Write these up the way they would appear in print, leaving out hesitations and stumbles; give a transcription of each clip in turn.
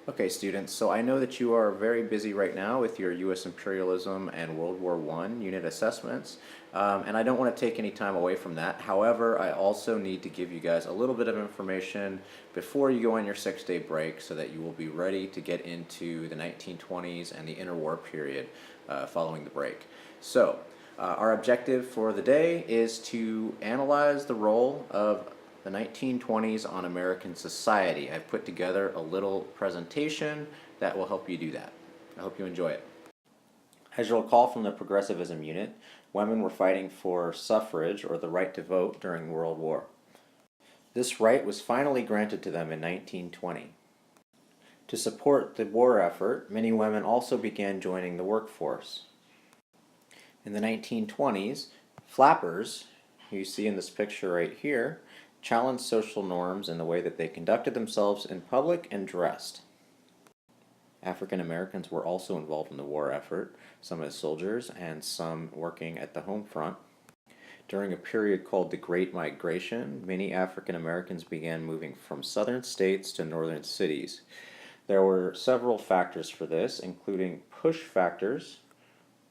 Okay, students, so I know that you are very busy right now with your U.S. imperialism and World War I unit assessments, and I don't want to take any time away from that. However, I also need to give you guys a little bit of information before you go on your 6-day break so that you will be ready to get into the 1920s and the interwar period following the break. So, our objective for the day is to analyze the role of the 1920s on American society. I've put together a little presentation that will help you do that. I hope you enjoy it. As you'll recall from the Progressivism unit, women were fighting for suffrage, or the right to vote, during World War. This right was finally granted to them in 1920. To support the war effort, many women also began joining the workforce. In the 1920s, flappers, who you see in this picture right here, challenged social norms in the way that they conducted themselves in public and dressed. African Americans were also involved in the war effort, some as soldiers and some working at the home front. During a period called the Great Migration, many African Americans began moving from southern states to northern cities. There were several factors for this, including push factors,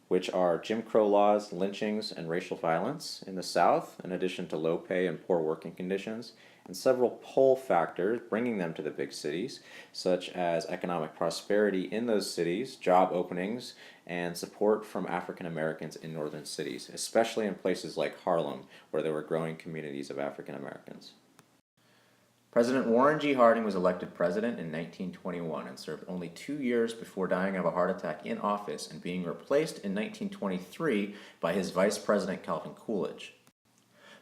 which are Jim Crow laws, lynchings, and racial violence in the South, in addition to low pay and poor working conditions, and several pull factors bringing them to the big cities, such as economic prosperity in those cities, job openings, and support from African Americans in northern cities, especially in places like Harlem, where there were growing communities of African Americans. President Warren G. Harding was elected president in 1921 and served only 2 years before dying of a heart attack in office and being replaced in 1923 by his vice president Calvin Coolidge.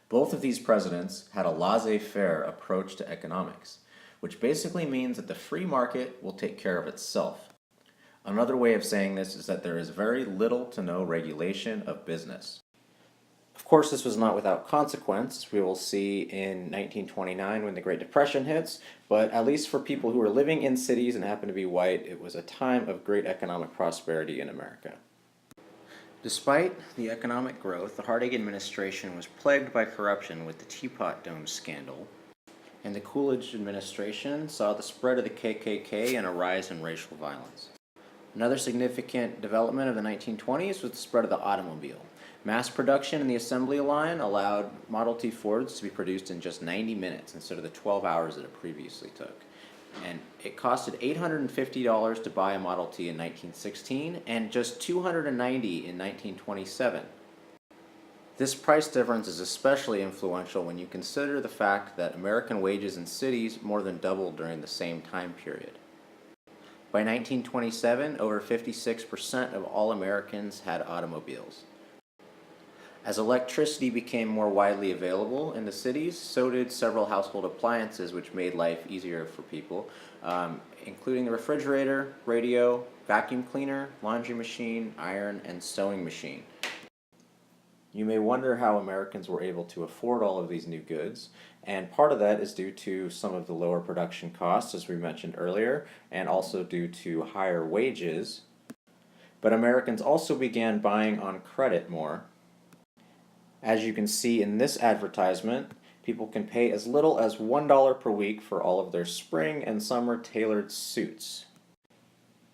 Both of these presidents had a laissez-faire approach to economics, which basically means that the free market will take care of itself. Another way of saying this is that there is very little to no regulation of business. Of course, this was not without consequence, as we will see in 1929 when the Great Depression hits, but at least for people who were living in cities and happened to be white, it was a time of great economic prosperity in America. Despite the economic growth, the Harding administration was plagued by corruption with the Teapot Dome scandal, and the Coolidge administration saw the spread of the KKK and a rise in racial violence. Another significant development of the 1920s was the spread of the automobile. Mass production in the assembly line allowed Model T Fords to be produced in just 90 minutes instead of the 12 hours that it previously took. And it costed $850 to buy a Model T in 1916 and just $290 in 1927. This price difference is especially influential when you consider the fact that American wages in cities more than doubled during the same time period. By 1927, over 56% of all Americans had automobiles. As electricity became more widely available in the cities, so did several household appliances which made life easier for people, including the refrigerator, radio, vacuum cleaner, laundry machine, iron, and sewing machine. You may wonder how Americans were able to afford all of these new goods, and part of that is due to some of the lower production costs, as we mentioned earlier, and also due to higher wages. But Americans also began buying on credit more. As you can see in this advertisement, people can pay as little as $1 per week for all of their spring and summer tailored suits.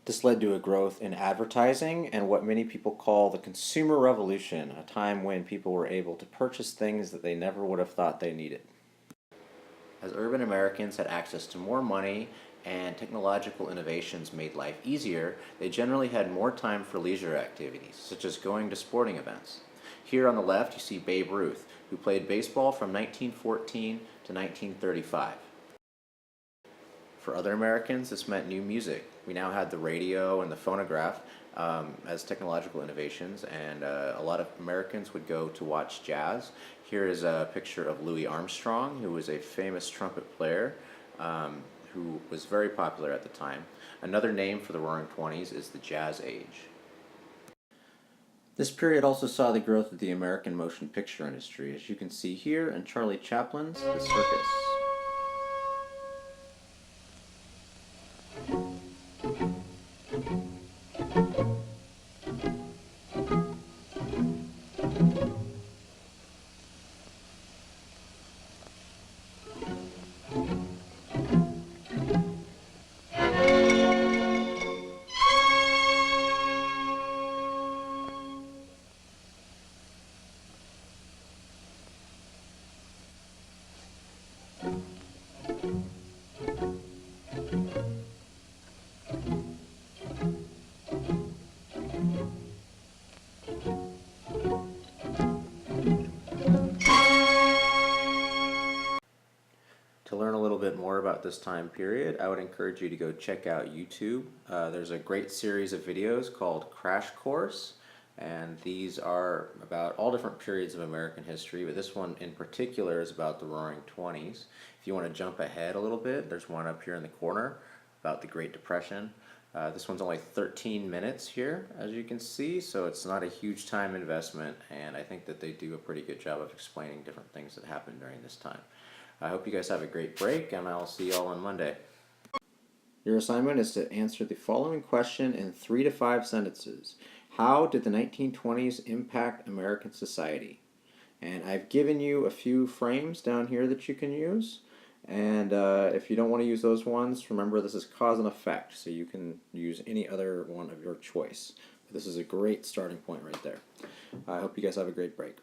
This led to a growth in advertising and what many people call the consumer revolution, a time when people were able to purchase things that they never would have thought they needed. As urban Americans had access to more money and technological innovations made life easier, they generally had more time for leisure activities, such as going to sporting events. Here on the left you see Babe Ruth, who played baseball from 1914 to 1935. For other Americans, this meant new music. We now had the radio and the phonograph as technological innovations, and a lot of Americans would go to watch jazz. Here is a picture of Louis Armstrong, who was a famous trumpet player who was very popular at the time. Another name for the Roaring Twenties is the Jazz Age. This period also saw the growth of the American motion picture industry, as you can see here in Charlie Chaplin's The Circus. to learn a little bit more about this time period, I would encourage you to go check out YouTube. There's a great series of videos called Crash Course, and these are about all different periods of American history, but this one in particular is about the Roaring Twenties. If you want to jump ahead a little bit, there's one up here in the corner about the Great Depression. This one's only 13 minutes here, as you can see, so it's not a huge time investment, and I think that they do a pretty good job of explaining different things that happened during this time. I hope you guys have a great break, and I'll see you all on Monday. Your assignment is to answer the following question in 3 to 5 sentences. How did the 1920s impact American society? And I've given you a few frames down here that you can use. And if you don't want to use those ones, remember this is cause and effect, so you can use any other one of your choice. But this is a great starting point right there. I hope you guys have a great break.